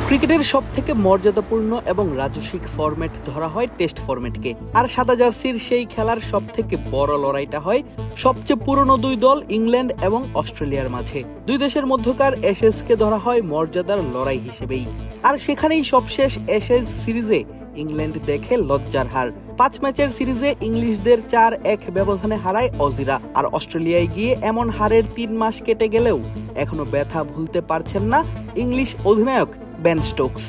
ক্রিকেটের সবথেকে মর্যাদাপূর্ণ এবং রাজস্বিক ফরম্যাট ধরা হয় টেস্ট ফরম্যাটকে। আর সাদা জার্সির সেই খেলার সবথেকে বড় লড়াইটা হয় সবচেয়ে পুরনো দুই দল ইংল্যান্ড এবং অস্ট্রেলিয়ার মাঝে। দুই দেশের মধ্যকার অ্যাশেজকে ধরা হয় মর্যাদার লড়াই হিসেবেই। আর সেখানেই সবশেষ অ্যাশেজ সিরিজে ইংল্যান্ড দেখে লজ্জার হার। 5 ম্যাচের সিরিজে ইংলিশদের 4-1 ব্যবধানে হারায় অজিরা। আর অস্ট্রেলিয়ায় গিয়ে এমন হারের 3 মাস কেটে গেলেও এখনো ব্যথা ভুলতে পারছেন না ইংলিশ অধিনায়ক বেন স্টোকস।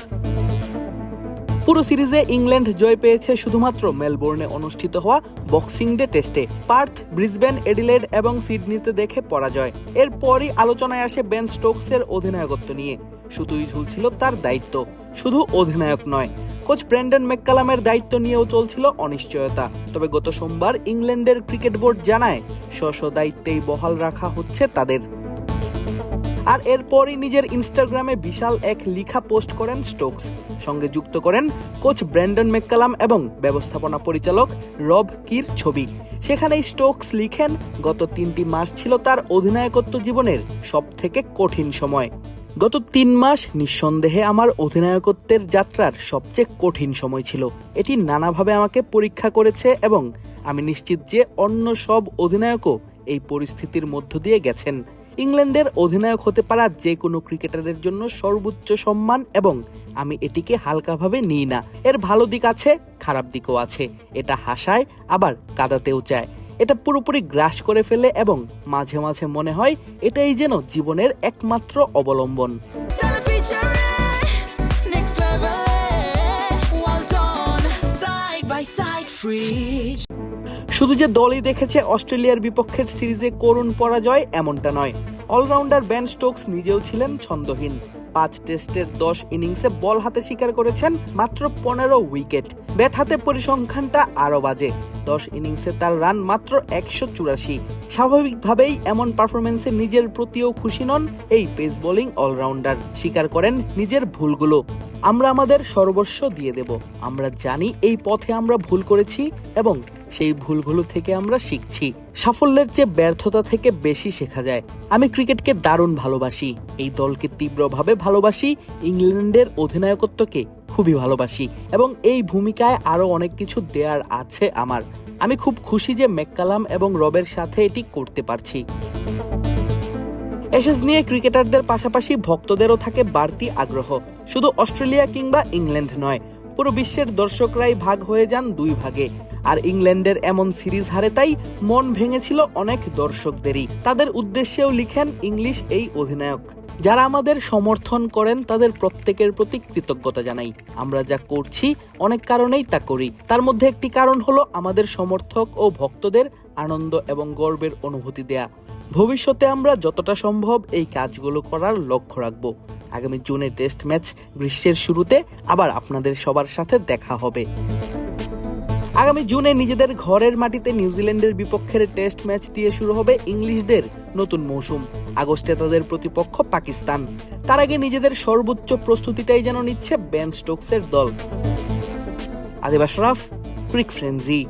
পুরো সিরিজে ইংল্যান্ড জয় পেয়েছে শুধুমাত্র মেলবোর্নে অনুষ্ঠিত হওয়া বক্সিং ডে টেস্টে। পার্থ, ব্রিসবেন, এডিলেড এবং সিডনিতে দেখে পরাজয়। এরপরই আলোচনায় আসে বেন স্টোকসের অধিনায়কত্ব নিয়ে। শুধুই ঝুলছিল তার দায়িত্ব। শুধু অধিনায়ক নয়, কোচ ব্রেন্ডন ম্যাককালামের দায়িত্ব নিয়েও চলছিল অনিশ্চয়তা। তবে গত সোমবার ইংল্যান্ডের ক্রিকেট বোর্ড জানায় স্ব দায়িত্বেই বহাল রাখা হচ্ছে তাদের। আর এরপরই নিজের ইনস্টাগ্রামে বিশাল এক লেখা পোস্ট করেন স্টোকস। সঙ্গে যুক্ত করেন কোচ ব্রেন্ডন ম্যাককালাম এবং ব্যবস্থাপনা পরিচালক রব কির ছবি। সেখানেই স্টোকস লিখেন, গত 3টি মাস ছিল তার অধিনায়কত্ব জীবনের সবথেকে কঠিন সময়। গত 3 মাস নিঃসন্দেহে আমার অধিনায়কত্বের যাত্রার সবচেয়ে কঠিন সময় ছিল। এটি নানাভাবে আমাকে পরীক্ষা করেছে এবং আমি নিশ্চিত যে অন্য সব অধিনায়কও এই পরিস্থিতির মধ্য দিয়ে গেছেন। ইংল্যান্ডের অধিনায়ক হতে পারা যে কোনো ক্রিকেটারের জন্য সর্বোচ্চ সম্মান এবং আমি এটিকে হালকাভাবে নিই না। এর ভালো দিক আছে, খারাপ দিকও আছে। এটা হাসায় আবার কাঁদাতেও চায়। এটা পুরোপুরি গ্রাস করে ফেলে এবং মাঝে মাঝে মনে হয় এটাই যেন জীবনের একমাত্র অবলম্বন। শুধু যে দলই দেখেছে অস্ট্রেলিয়ার বিপক্ষের সিরিজে করুণ পরাজয় এমনটা নয়। অলরাউন্ডার বেন স্টোকস নিজেও ছিলেন ছন্দহীন। 5 টেস্টের 10 ইনিংসে বল হাতে শিকার করেছেন মাত্র 15 উইকেট। ব্যাট হাতে পরিসংখ্যানটা আরো বাজে। 10 ইনিংসে তার রান মাত্র 184। স্বাভাবিকভাবেই এমন পারফরমেন্সে নিজের প্রতিও খুশি নন এই পেস বোলিং অলরাউন্ডার। স্বীকার করেন নিজের ভুলগুলো। আমরা আমাদের সর্বস্ব দিয়ে দেব। আমরা জানি এই পথে আমরা ভুল করেছি এবং সেই ভুলগুলো থেকে আমরা শিখছি। সাফল্যের চেয়ে ব্যর্থতা থেকে বেশি শেখা যায়। আমি ক্রিকেটকে দারুণ ভালোবাসি, এই দলকে তীব্রভাবে ভালোবাসি, ইংল্যান্ডের অধিনায়কত্বকে খুবই ভালোবাসি এবং এই ভূমিকায় আরো অনেক কিছু দেওয়ার আছে আমার। আমি খুব খুশি যে ম্যাককালাম এবং রবের সাথে এটি করতে পারছি। অ্যাশেজ নিয়ে ক্রিকেটারদের পাশাপাশি ভক্তদেরও থাকে বাড়তি আগ্রহ। শুধু অস্ট্রেলিয়া কিংবা ইংল্যান্ড নয়, পুরো বিশ্বের দর্শকরাই ভাগ হয়ে যান 2 ভাগে। আর ইংল্যান্ডের এমন সিরিজ হারে তাই মন ভেঙেছিল অনেক দর্শকদেরই। তাদের উদ্দেশ্যেও লিখেন ইংলিশ এই অধিনায়ক, যারা আমাদের সমর্থন করেন তাদের প্রত্যেকের প্রতি কৃতজ্ঞতা জানাই। আমরা যা করছি অনেক কারণেই তা করি। তার মধ্যে একটি কারণ হলো আমাদের সমর্থক ও ভক্তদের আনন্দ এবং গর্বের অনুভূতি দেয়া। ভবিষ্যতে আমরা যতটা সম্ভব এই কাজগুলো করার লক্ষ্য রাখবো। আগামী জুনে টেস্ট ম্যাচ গ্রীষ্মের শুরুতে আবার আপনাদের সবার সাথে দেখা হবে। আগামী জুনে নিজেদের ঘরের মাটিতে নিউজিল্যান্ডের বিপক্ষের টেস্ট ম্যাচ দিয়ে শুরু হবে ইংলিশদের নতুন মৌসুম। আগস্টে তাদের প্রতিপক্ষ পাকিস্তান। তার আগে নিজেদের সর্বোচ্চ প্রস্তুতিটাই যেন নিচ্ছে বেন স্টোকসের দল। আদিব আশরাফ, ক্রিক ফ্রেন্জি।